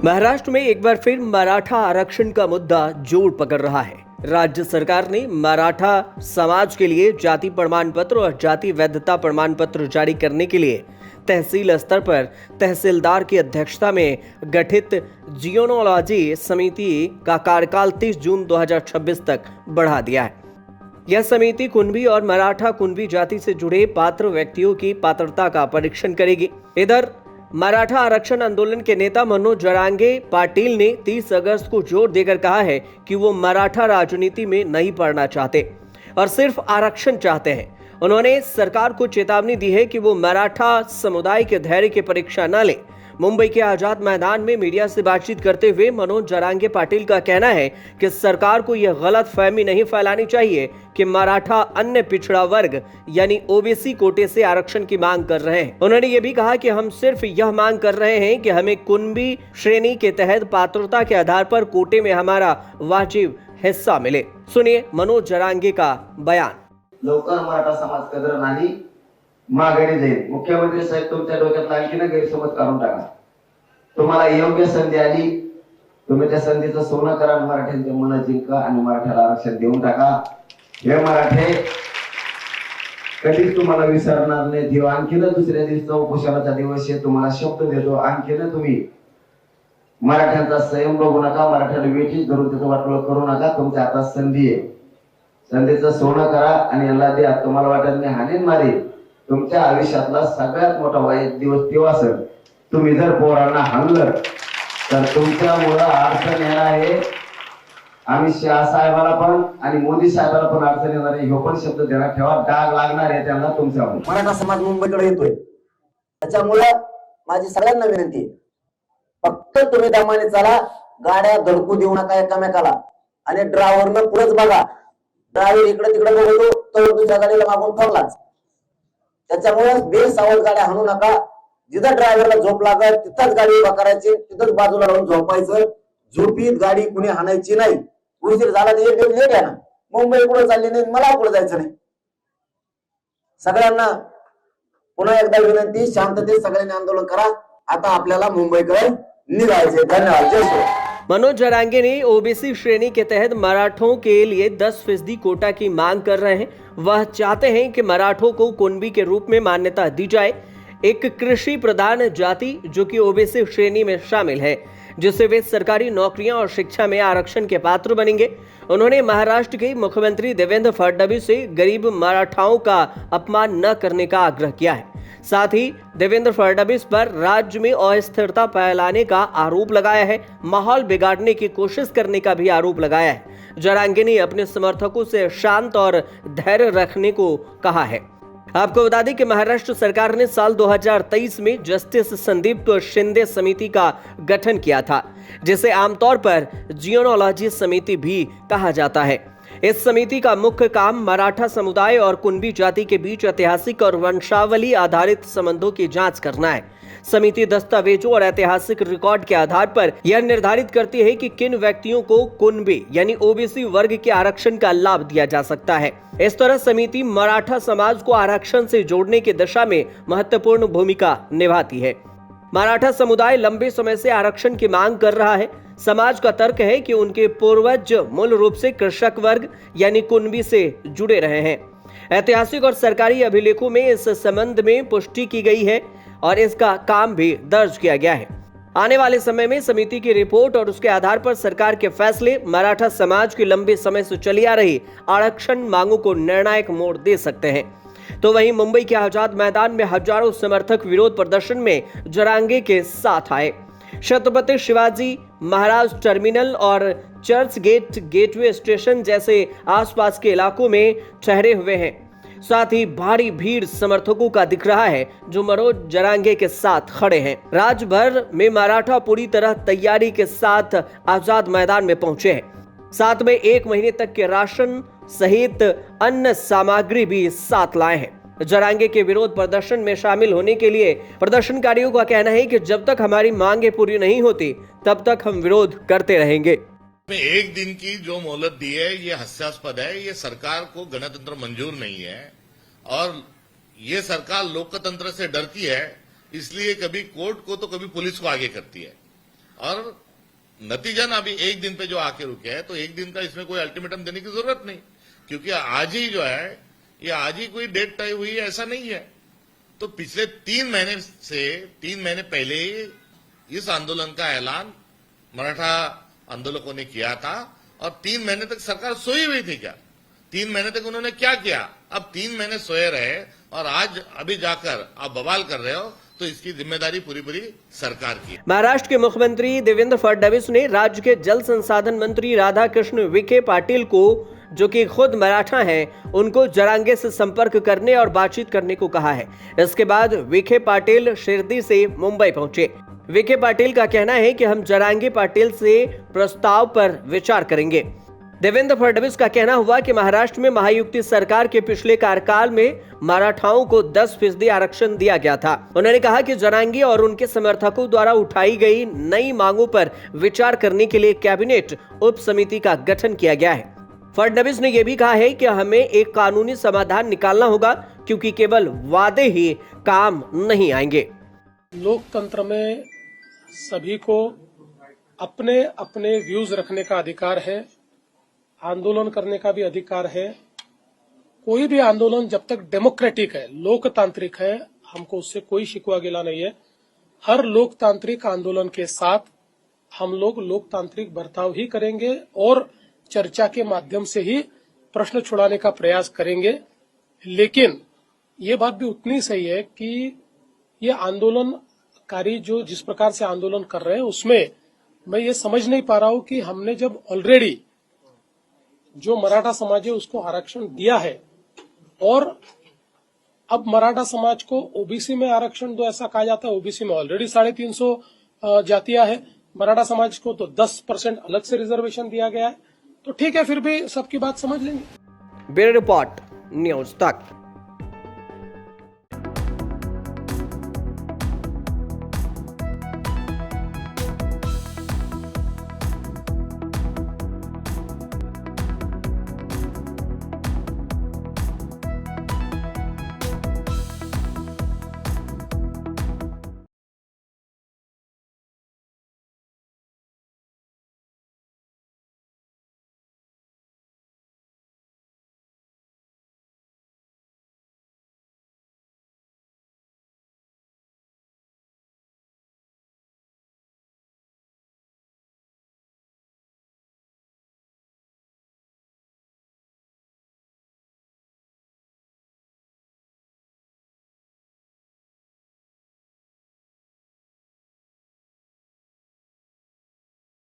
महाराष्ट्र में एक बार फिर मराठा आरक्षण का मुद्दा जोर पकड़ रहा है। राज्य सरकार ने मराठा समाज के लिए जाति प्रमाण पत्र और जाति वैधता प्रमाण पत्र जारी करने के लिए तहसील स्तर पर तहसीलदार की अध्यक्षता में गठित जियोनोलॉजी समिति का कार्यकाल 30 जून 2026 तक बढ़ा दिया है। यह समिति कुणबी और मराठा कुणबी जाति से जुड़े पात्र व्यक्तियों की पात्रता का परीक्षण करेगी। इधर मराठा आरक्षण आंदोलन के नेता मनोज जरांगे पाटिल ने 30 अगस्त को जोर देकर कहा है कि वो मराठा राजनीति में नहीं पड़ना चाहते और सिर्फ आरक्षण चाहते हैं। उन्होंने सरकार को चेतावनी दी है कि वो मराठा समुदाय के धैर्य की परीक्षा न ले। मुंबई के आजाद मैदान में मीडिया से बातचीत करते हुए मनोज जरांगे पाटिल का कहना है कि सरकार को यह गलत फहमी नहीं फैलानी चाहिए कि मराठा अन्य पिछड़ा वर्ग यानी ओबीसी कोटे से आरक्षण की मांग कर रहे हैं। उन्होंने ये भी कहा कि हम सिर्फ यह मांग कर रहे हैं कि हमें कुणबी श्रेणी के तहत पात्रता के आधार पर कोटे में हमारा वाजिब हिस्सा मिले। सुनिए मनोज जरांगे का बयान। लवकर मराठा समाज कदर नाही माघारी जाईल। मुख्यमंत्री साहेब तुमच्या डोक्यात आणखी ना गैरसमज काढून टाका। तुम्हाला योग्य संधी आली, तुम्ही त्या संधीचं सोनं करा, मराठ्यांचे मन जिंका आणि मराठ्याला आरक्षण देऊन टाका। हे मराठे कधीच तुम्हाला विसरणार नाही। देव आणखीन दुसऱ्या दिवसाचा उपोषणाचा दिवस आहे, तुम्हाला शब्द देतो आणखीन तुम्ही मराठ्यांचा संयम बघू नका, मराठ्याला वेठीच धरून त्याचं वाटोळ करू नका। तुमच्या हातात संधी आहे, संधीचं सोनं करा आणि याला द्या। तुम्हाला वाटत नाही हानीन मारी, तुमच्या आयुष्यातला सगळ्यात मोठा वाईट दिवस तेव्हा असेल तुम्ही जर पोरांना हाणलं तर तुमच्यामुळे अडचण येणार आहे। आम्ही शहा साहेबाला पण आणि मोदी साहेबाला पण अडचण येणार आहे, हे पण शब्द ध्यानात ठेवा। डाग लागणार आहे त्यांना तुमच्यामुळे। मराठा समाज मुंबईकडे येतोय, त्याच्यामुळे माझी सगळ्यांना विनंती आहे, फक्त तुम्ही दमाने चला, गाड्या धडकू देऊ नका एकमेकाला आणि ड्रायव्हरनं पुढेच बघा। ड्रायव्हर इकडे तिकडे बघतो तो तुमच्या गाडीला मागून ठरलाच। त्याच्यामुळे बेसावध गाड्या हाणू नका। जिथं ड्रायव्हरला झोप लागत तिथंच गाडी उभा करायची, तिथंच बाजूला राहून झोपायचं। झोपीत गाडी कुणी हाणायची नाही। उशीर झाला तर एक दिवस लेट आहे ना, मुंबई कुठे चालली नाही, मला कुठे जायचं नाही। सगळ्यांना पुन्हा एकदा विनंती, शांततेत सगळ्यांनी आंदोलन करा। आता आपल्याला मुंबईकडे निघायचे। धन्यवाद। जय श्री। मनोज जरांगे ने ओबीसी श्रेणी के तहत मराठों के लिए 10% कोटा की मांग कर रहे हैं। वह चाहते हैं कि मराठों को कुणबी के रूप में मान्यता दी जाए, एक कृषि प्रधान जाति जो कि ओबीसी श्रेणी में शामिल है, जिससे वे सरकारी नौकरियां और शिक्षा में आरक्षण के पात्र बनेंगे। उन्होंने महाराष्ट्र के मुख्यमंत्री देवेंद्र फडणवीस से गरीब मराठाओं का अपमान न करने का आग्रह किया है। साथ ही देवेंद्र फडणवीस पर राज्य में अस्थिरता फैलाने का आरोप लगाया है, माहौल बिगाड़ने की कोशिश करने का भी आरोप लगाया है। जरांगे ने अपने समर्थकों से शांत और धैर्य रखने को कहा है। आपको बता दें कि महाराष्ट्र सरकार ने साल 2023 में जस्टिस संदीप शिंदे समिति का गठन किया था, जिसे आमतौर पर जियोनोलॉजी समिति भी कहा जाता है। इस समिति का मुख्य काम मराठा समुदाय और कुणबी जाति के बीच ऐतिहासिक और वंशावली आधारित संबंधों की जांच करना है। समिति दस्तावेजों और ऐतिहासिक रिकॉर्ड के आधार पर यह निर्धारित करती है कि किन व्यक्तियों को कुणबी यानी ओबीसी वर्ग के आरक्षण का लाभ दिया जा सकता है। इस तरह समिति मराठा समाज को आरक्षण से जोड़ने की दिशा में महत्वपूर्ण भूमिका निभाती है। मराठा समुदाय लंबे समय से आरक्षण की मांग कर रहा है। समाज का तर्क है कि उनके पूर्वज मूल रूप से कृषक वर्ग यानी कुणबी से जुड़े रहे हैं। ऐतिहासिक और सरकारी अभिलेखों में इस संबंध में पुष्टि की गई है और इसका काम भी दर्ज किया गया है। आने वाले समय में समिति की रिपोर्ट और उसके आधार पर सरकार के फैसले मराठा समाज की लंबे समय से चली आ रही आरक्षण मांगों को निर्णायक मोड़ दे सकते हैं। तो वहीं मुंबई के आजाद मैदान में हजारों समर्थक विरोध प्रदर्शन में जरांगे के साथ आए। छत्रपति शिवाजी महाराज टर्मिनल और चर्च गेट गेटवे स्टेशन जैसे आसपास के इलाकों में ठहरे हुए हैं। साथ ही भारी भीड़ समर्थकों का दिख रहा है जो मनोज जरांगे के साथ खड़े हैं। राज्य भर में मराठा पूरी तरह तैयारी के साथ आजाद मैदान में पहुंचे हैं। साथ में 1 महीने तक के राशन सहित अन्य सामग्री भी साथ लाए हैं। जरांगे के विरोध प्रदर्शन में शामिल होने के लिए प्रदर्शनकारियों का कहना है कि जब तक हमारी मांगे पूरी नहीं होती तब तक हम विरोध करते रहेंगे। एक दिन की जो मोहलत दी है ये हास्यास्पद है। ये सरकार को गणतंत्र मंजूर नहीं है और ये सरकार लोकतंत्र से डरती है, इसलिए कभी कोर्ट को तो कभी पुलिस को आगे करती है। और नतीजन अभी एक दिन पे जो आके रुके हैं, तो एक दिन का इसमें कोई अल्टीमेटम देने की जरूरत नहीं, क्योंकि आज ही जो है ये आज ही कोई डेट तय हुई है ऐसा नहीं है। तो पिछले 3 महीने पहले ही इस आंदोलन का ऐलान मराठा आंदोलकों ने किया था, और 3 महीने तक सरकार सोई हुई थी क्या? 3 महीने तक उन्होंने क्या किया? अब 3 महीने सोए रहे और आज अभी जाकर आप बवाल कर रहे हो, तो इसकी जिम्मेदारी पूरी सरकार की। महाराष्ट्र के मुख्यमंत्री देवेंद्र फडणवीस ने राज्य के जल संसाधन मंत्री राधाकृष्ण विखे पाटिल को, जो कि खुद मराठा हैं, उनको जरांगे से संपर्क करने और बातचीत करने को कहा है। इसके बाद विखे पाटिल शिरडी से मुंबई पहुंचे। विखे पाटिल का कहना है कि हम जरांगे पाटिल से प्रस्ताव पर विचार करेंगे। देवेंद्र फडणवीस का कहना हुआ कि महाराष्ट्र में महायुति सरकार के पिछले कार्यकाल में मराठाओं को 10% आरक्षण दिया गया था। उन्होंने कहा कि जरांगे और उनके समर्थकों द्वारा उठाई गई नई मांगों पर विचार करने के लिए कैबिनेट उप समिति का गठन किया गया है। फडणवीस ने यह भी कहा है कि हमें एक कानूनी समाधान निकालना होगा, क्योंकि केवल वादे ही काम नहीं आएंगे। लोकतंत्र में सभी को अपने अपने व्यूज रखने का अधिकार है, आंदोलन करने का भी अधिकार है। कोई भी आंदोलन जब तक डेमोक्रेटिक है, लोकतांत्रिक है, हमको उससे कोई शिकवा गिला नहीं है। हर लोकतांत्रिक आंदोलन के साथ हम लोग लोकतांत्रिक बर्ताव ही करेंगे और चर्चा के माध्यम से ही प्रश्न छुड़ाने का प्रयास करेंगे। लेकिन ये बात भी उतनी सही है कि ये आंदोलनकारी जो जिस प्रकार से आंदोलन कर रहे हैं, उसमें मैं ये समझ नहीं पा रहा हूं कि हमने जब ऑलरेडी जो मराठा समाज है उसको आरक्षण दिया है और अब मराठा समाज को ओबीसी में आरक्षण दो, ऐसा कहा जाता है। ओबीसी में ऑलरेडी 350 जातियां है, मराठा समाज को तो 10% अलग से रिजर्वेशन दिया गया है। तो ठीक है, फिर भी सबकी बात समझ लेंगे। ब्यूरो रिपोर्ट, न्यूज़ तक।